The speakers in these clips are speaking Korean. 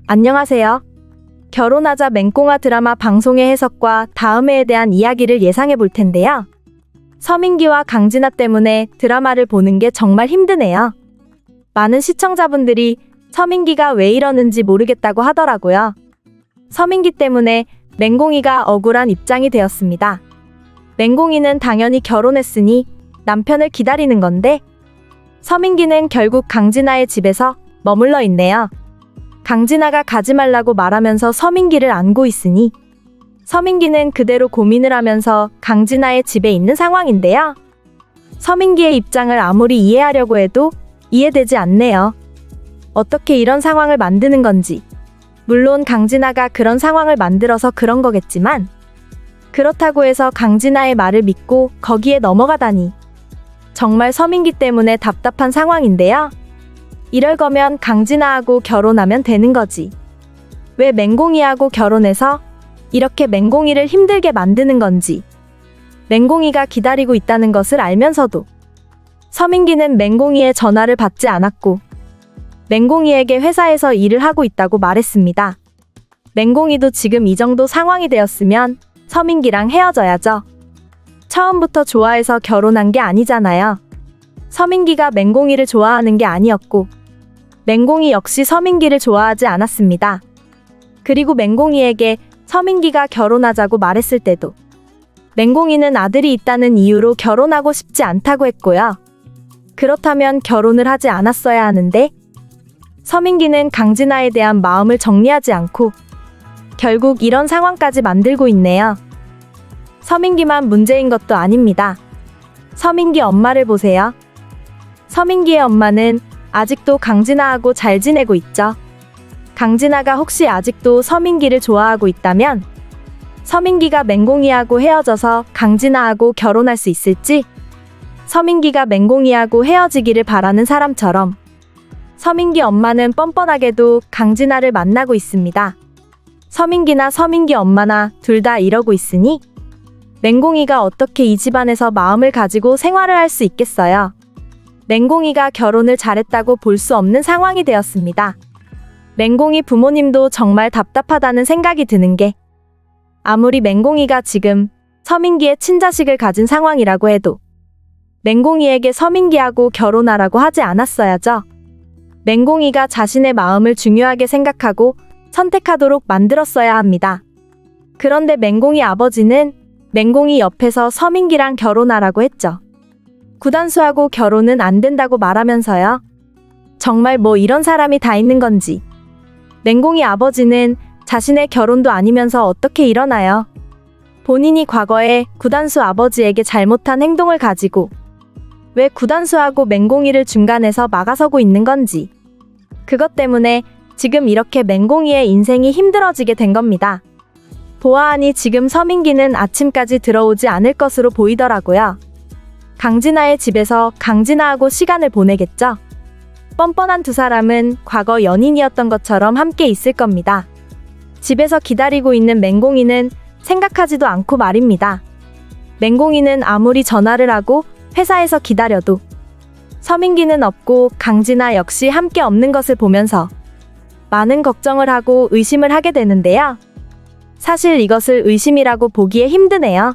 안녕하세요. 결혼하자 맹꽁아 드라마 방송의 해석과 다음 회에 대한 이야기를 예상해 볼 텐데요. 서민기와 강진아 때문에 드라마를 보는 게 정말 힘드네요. 많은 시청자분들이 서민기가 왜 이러는지 모르겠다고 하더라고요. 서민기 때문에 맹꽁이가 억울한 입장이 되었습니다. 맹꽁이는 당연히 결혼했으니 남편을 기다리는 건데 서민기는 결국 강진아의 집에서 머물러 있네요. 강진아가 가지 말라고 말하면서 서민기를 안고 있으니 서민기는 그대로 고민을 하면서 강진아의 집에 있는 상황인데요. 서민기의 입장을 아무리 이해하려고 해도 이해되지 않네요. 어떻게 이런 상황을 만드는 건지. 물론 강진아가 그런 상황을 만들어서 그런 거겠지만 그렇다고 해서 강진아의 말을 믿고 거기에 넘어가다니. 정말 서민기 때문에 답답한 상황인데요. 이럴 거면 강진아하고 결혼하면 되는 거지. 왜 맹꽁이하고 결혼해서 이렇게 맹꽁이를 힘들게 만드는 건지. 맹꽁이가 기다리고 있다는 것을 알면서도 서민기는 맹꽁이의 전화를 받지 않았고 맹꽁이에게 회사에서 일을 하고 있다고 말했습니다. 맹꽁이도 지금 이 정도 상황이 되었으면 서민기랑 헤어져야죠. 처음부터 좋아해서 결혼한 게 아니잖아요. 서민기가 맹꽁이를 좋아하는 게 아니었고 맹꽁이 역시 서민기를 좋아하지 않았습니다. 그리고 맹꽁이에게 서민기가 결혼하자고 말했을 때도 맹꽁이는 아들이 있다는 이유로 결혼하고 싶지 않다고 했고요. 그렇다면 결혼을 하지 않았어야 하는데 서민기는 강진아에 대한 마음을 정리하지 않고 결국 이런 상황까지 만들고 있네요. 서민기만 문제인 것도 아닙니다. 서민기 엄마를 보세요. 서민기의 엄마는 아직도 강진아하고 잘 지내고 있죠. 강진아가 혹시 아직도 서민기를 좋아하고 있다면 서민기가 맹꽁이하고 헤어져서 강진아하고 결혼할 수 있을지 서민기가 맹꽁이하고 헤어지기를 바라는 사람처럼 서민기 엄마는 뻔뻔하게도 강진아를 만나고 있습니다. 서민기나 서민기 엄마나 둘 다 이러고 있으니 맹꽁이가 어떻게 이 집안에서 마음을 가지고 생활을 할 수 있겠어요. 맹꽁이가 결혼을 잘했다고 볼 수 없는 상황이 되었습니다. 맹꽁이 부모님도 정말 답답하다는 생각이 드는 게 아무리 맹꽁이가 지금 서민기의 친자식을 가진 상황이라고 해도 맹꽁이에게 서민기하고 결혼하라고 하지 않았어야죠. 맹꽁이가 자신의 마음을 중요하게 생각하고 선택하도록 만들었어야 합니다. 그런데 맹꽁이 아버지는 맹꽁이 옆에서 서민기랑 결혼하라고 했죠. 구단수하고 결혼은 안 된다고 말하면서요. 정말 뭐 이런 사람이 다 있는 건지. 맹꽁이 아버지는 자신의 결혼도 아니면서 어떻게 이러나요? 본인이 과거에 구단수 아버지에게 잘못한 행동을 가지고 왜 구단수하고 맹꽁이를 중간에서 막아서고 있는 건지. 그것 때문에 지금 이렇게 맹꽁이의 인생이 힘들어지게 된 겁니다. 보아하니 지금 서민기는 아침까지 들어오지 않을 것으로 보이더라고요. 강진아의 집에서 강진아하고 시간을 보내겠죠. 뻔뻔한 두 사람은 과거 연인이었던 것처럼 함께 있을 겁니다. 집에서 기다리고 있는 맹꽁이는 생각하지도 않고 말입니다. 맹꽁이는 아무리 전화를 하고 회사에서 기다려도 서민기는 없고 강진아 역시 함께 없는 것을 보면서 많은 걱정을 하고 의심을 하게 되는데요. 사실 이것을 의심이라고 보기에 힘드네요.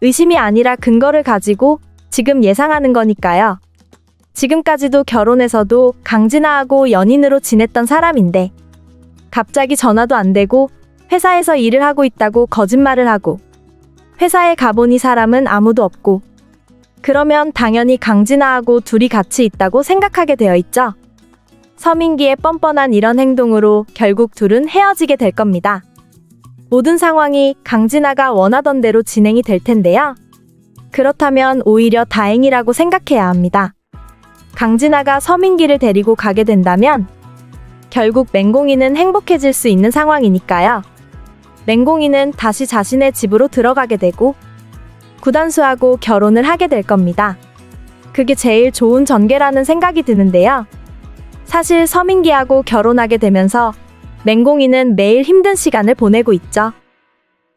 의심이 아니라 근거를 가지고 지금 예상하는 거니까요. 지금까지도 결혼해서도 강진아하고 연인으로 지냈던 사람인데 갑자기 전화도 안 되고 회사에서 일을 하고 있다고 거짓말을 하고 회사에 가보니 사람은 아무도 없고 그러면 당연히 강진아하고 둘이 같이 있다고 생각하게 되어 있죠. 서민기의 뻔뻔한 이런 행동으로 결국 둘은 헤어지게 될 겁니다. 모든 상황이 강진아가 원하던 대로 진행이 될 텐데요. 그렇다면 오히려 다행이라고 생각해야 합니다. 강진아가 서민기를 데리고 가게 된다면 결국 맹꽁이는 행복해질 수 있는 상황이니까요. 맹꽁이는 다시 자신의 집으로 들어가게 되고 구단수하고 결혼을 하게 될 겁니다. 그게 제일 좋은 전개라는 생각이 드는데요. 사실 서민기하고 결혼하게 되면서 맹꽁이는 매일 힘든 시간을 보내고 있죠.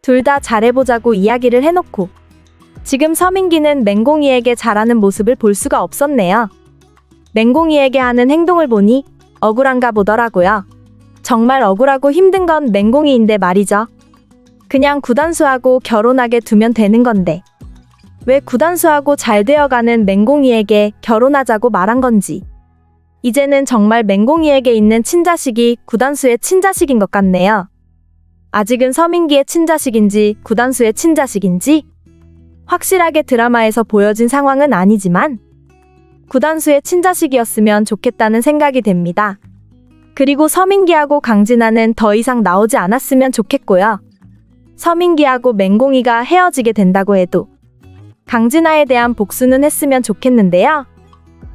둘 다 잘해보자고 이야기를 해놓고 지금 서민기는 맹꽁이에게 잘하는 모습을 볼 수가 없었네요. 맹꽁이에게 하는 행동을 보니 억울한가 보더라고요. 정말 억울하고 힘든 건 맹공이인데 말이죠. 그냥 구단수하고 결혼하게 두면 되는 건데 왜 구단수하고 잘 되어가는 맹공이에게 결혼하자고 말한 건지. 이제는 정말 맹공이에게 있는 친자식이 구단수의 친자식인 것 같네요. 아직은 서민기의 친자식인지 구단수의 친자식인지 확실하게 드라마에서 보여진 상황은 아니지만 구단수의 친자식이었으면 좋겠다는 생각이 됩니다. 그리고 서민기하고 강진아는 더 이상 나오지 않았으면 좋겠고요. 서민기하고 맹공이가 헤어지게 된다고 해도 강진아에 대한 복수는 했으면 좋겠는데요.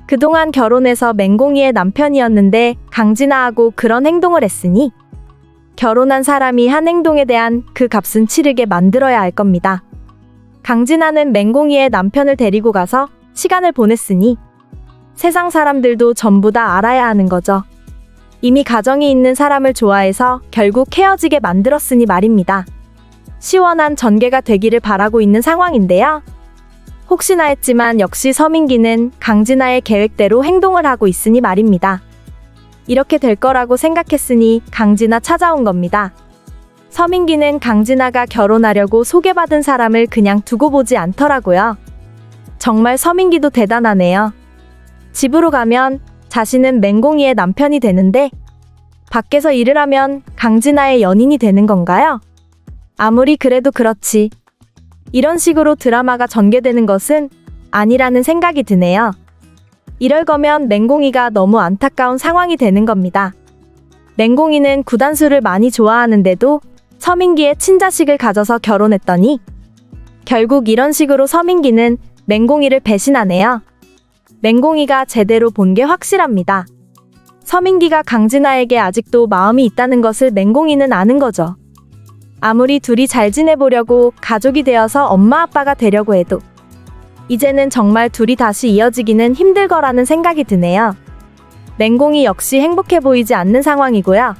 그동안 결혼해서 맹공이의 남편이었는데 강진아하고 그런 행동을 했으니 결혼한 사람이 한 행동에 대한 그 값은 치르게 만들어야 할 겁니다. 강진아는 맹공이의 남편을 데리고 가서 시간을 보냈으니 세상 사람들도 전부 다 알아야 하는 거죠. 이미 가정이 있는 사람을 좋아해서 결국 헤어지게 만들었으니 말입니다. 시원한 전개가 되기를 바라고 있는 상황인데요. 혹시나 했지만 역시 서민기는 강진아의 계획대로 행동을 하고 있으니 말입니다. 이렇게 될 거라고 생각했으니 강진아 찾아온 겁니다. 서민기는 강진아가 결혼하려고 소개받은 사람을 그냥 두고 보지 않더라고요. 정말 서민기도 대단하네요. 집으로 가면 자신은 맹공이의 남편이 되는데 밖에서 일을 하면 강진아의 연인이 되는 건가요? 아무리 그래도 그렇지. 이런 식으로 드라마가 전개되는 것은 아니라는 생각이 드네요. 이럴 거면 맹공이가 너무 안타까운 상황이 되는 겁니다. 맹공이는 구단수를 많이 좋아하는데도 서민기의 친자식을 가져서 결혼했더니 결국 이런 식으로 서민기는 맹공이를 배신하네요. 맹공이가 제대로 본 게 확실합니다. 서민기가 강진아에게 아직도 마음이 있다는 것을 맹공이는 아는 거죠. 아무리 둘이 잘 지내보려고 가족이 되어서 엄마 아빠가 되려고 해도 이제는 정말 둘이 다시 이어지기는 힘들 거라는 생각이 드네요. 맹공이 역시 행복해 보이지 않는 상황이고요.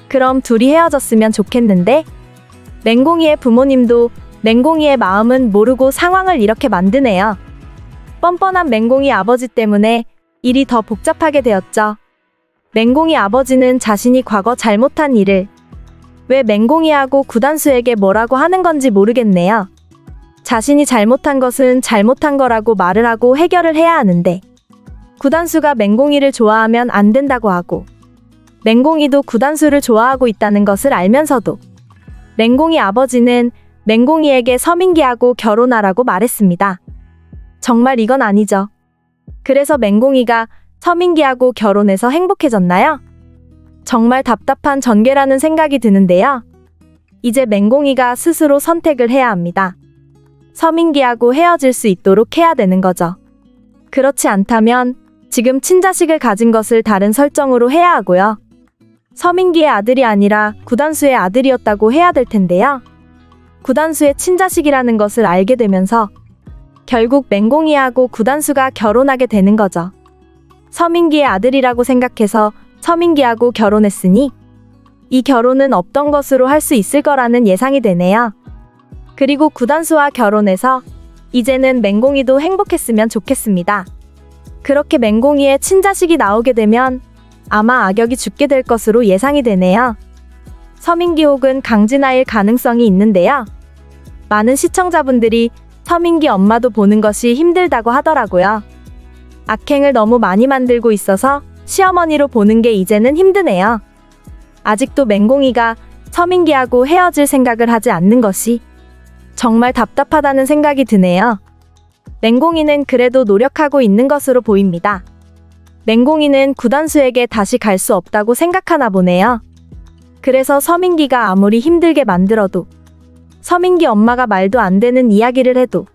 그럼 둘이 헤어졌으면 좋겠는데 맹공이의 부모님도 맹공이의 마음은 모르고 상황을 이렇게 만드네요. 뻔뻔한 맹공이 아버지 때문에 일이 더 복잡하게 되었죠. 맹공이 아버지는 자신이 과거 잘못한 일을 왜 맹공이하고 구단수에게 뭐라고 하는 건지 모르겠네요. 자신이 잘못한 것은 잘못한 거라고 말을 하고 해결을 해야 하는데 구단수가 맹공이를 좋아하면 안 된다고 하고 맹공이도 구단수를 좋아하고 있다는 것을 알면서도 맹공이 아버지는 맹공이에게 서민기하고 결혼하라고 말했습니다. 정말 이건 아니죠. 그래서 맹공이가 서민기하고 결혼해서 행복해졌나요? 정말 답답한 전개라는 생각이 드는데요. 이제 맹공이가 스스로 선택을 해야 합니다. 서민기하고 헤어질 수 있도록 해야 되는 거죠. 그렇지 않다면 지금 친자식을 가진 것을 다른 설정으로 해야 하고요. 서민기의 아들이 아니라 구단수의 아들이었다고 해야 될 텐데요. 구단수의 친자식이라는 것을 알게 되면서 결국 맹공이하고 구단수가 결혼하게 되는 거죠. 서민기의 아들이라고 생각해서 서민기하고 결혼했으니 이 결혼은 없던 것으로 할 수 있을 거라는 예상이 되네요. 그리고 구단수와 결혼해서 이제는 맹공이도 행복했으면 좋겠습니다. 그렇게 맹공이의 친자식이 나오게 되면 아마 악역이 죽게 될 것으로 예상이 되네요. 서민기 혹은 강진아일 가능성이 있는데요. 많은 시청자분들이 서민기 엄마도 보는 것이 힘들다고 하더라고요. 악행을 너무 많이 만들고 있어서 시어머니로 보는 게 이제는 힘드네요. 아직도 맹공이가 서민기하고 헤어질 생각을 하지 않는 것이 정말 답답하다는 생각이 드네요. 맹공이는 그래도 노력하고 있는 것으로 보입니다. 맹공이는 구단수에게 다시 갈 수 없다고 생각하나 보네요. 그래서 서민기가 아무리 힘들게 만들어도 서민기 엄마가 말도 안 되는 이야기를 해도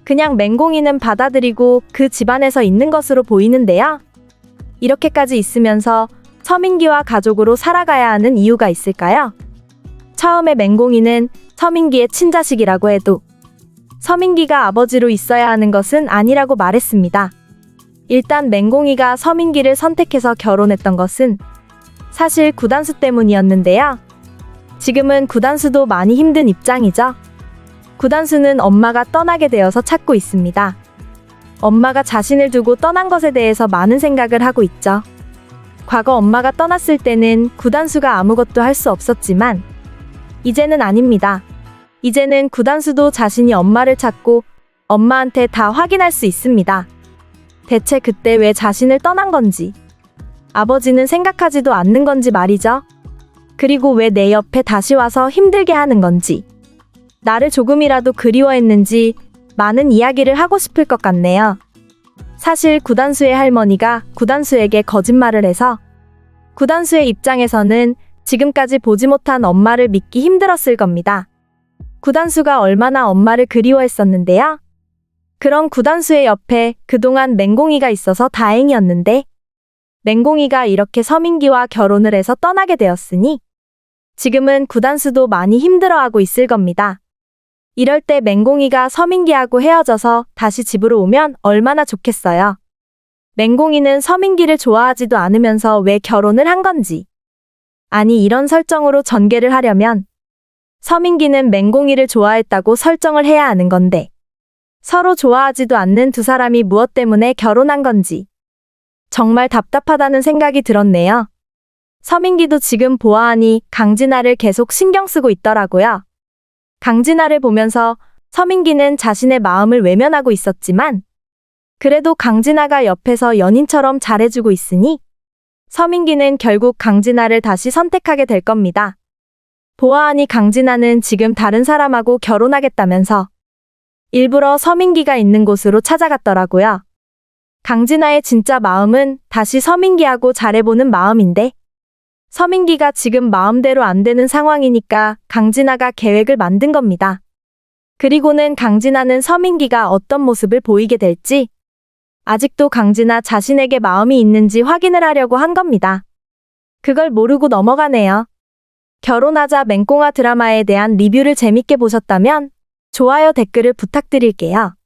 그냥 맹공이는 받아들이고 그 집안에서 있는 것으로 보이는데요. 이렇게까지 있으면서 서민기와 가족으로 살아가야 하는 이유가 있을까요? 처음에 맹공이는 서민기의 친자식이라고 해도 서민기가 아버지로 있어야 하는 것은 아니라고 말했습니다. 일단 맹공이가 서민기를 선택해서 결혼했던 것은 사실 구단수 때문이었는데요. 지금은 구단수도 많이 힘든 입장이죠. 구단수는 엄마가 떠나게 되어서 찾고 있습니다. 엄마가 자신을 두고 떠난 것에 대해서 많은 생각을 하고 있죠. 과거 엄마가 떠났을 때는 구단수가 아무것도 할 수 없었지만 이제는 아닙니다. 이제는 구단수도 자신이 엄마를 찾고 엄마한테 다 확인할 수 있습니다. 대체 그때 왜 자신을 떠난 건지, 아버지는 생각하지도 않는 건지 말이죠. 그리고 왜 내 옆에 다시 와서 힘들게 하는 건지, 나를 조금이라도 그리워했는지 많은 이야기를 하고 싶을 것 같네요. 사실 구단수의 할머니가 구단수에게 거짓말을 해서 구단수의 입장에서는 지금까지 보지 못한 엄마를 믿기 힘들었을 겁니다. 구단수가 얼마나 엄마를 그리워했었는데요. 그런 구단수의 옆에 그동안 맹공이가 있어서 다행이었는데 맹공이가 이렇게 서민기와 결혼을 해서 떠나게 되었으니 지금은 구단수도 많이 힘들어하고 있을 겁니다. 이럴 때 맹공이가 서민기하고 헤어져서 다시 집으로 오면 얼마나 좋겠어요. 맹공이는 서민기를 좋아하지도 않으면서 왜 결혼을 한 건지. 아니, 이런 설정으로 전개를 하려면 서민기는 맹공이를 좋아했다고 설정을 해야 하는 건데 서로 좋아하지도 않는 두 사람이 무엇 때문에 결혼한 건지 정말 답답하다는 생각이 들었네요. 서민기도 지금 보아하니 강진아를 계속 신경 쓰고 있더라고요. 강진아를 보면서 서민기는 자신의 마음을 외면하고 있었지만 그래도 강진아가 옆에서 연인처럼 잘해주고 있으니 서민기는 결국 강진아를 다시 선택하게 될 겁니다. 보아하니 강진아는 지금 다른 사람하고 결혼하겠다면서 일부러 서민기가 있는 곳으로 찾아갔더라고요. 강진아의 진짜 마음은 다시 서민기하고 잘해보는 마음인데 서민기가 지금 마음대로 안 되는 상황이니까 강진아가 계획을 만든 겁니다. 그리고는 강진아는 서민기가 어떤 모습을 보이게 될지 아직도 강진아 자신에게 마음이 있는지 확인을 하려고 한 겁니다. 그걸 모르고 넘어가네요. 결혼하자 맹꽁아 드라마에 대한 리뷰를 재밌게 보셨다면 좋아요, 댓글을 부탁드릴게요.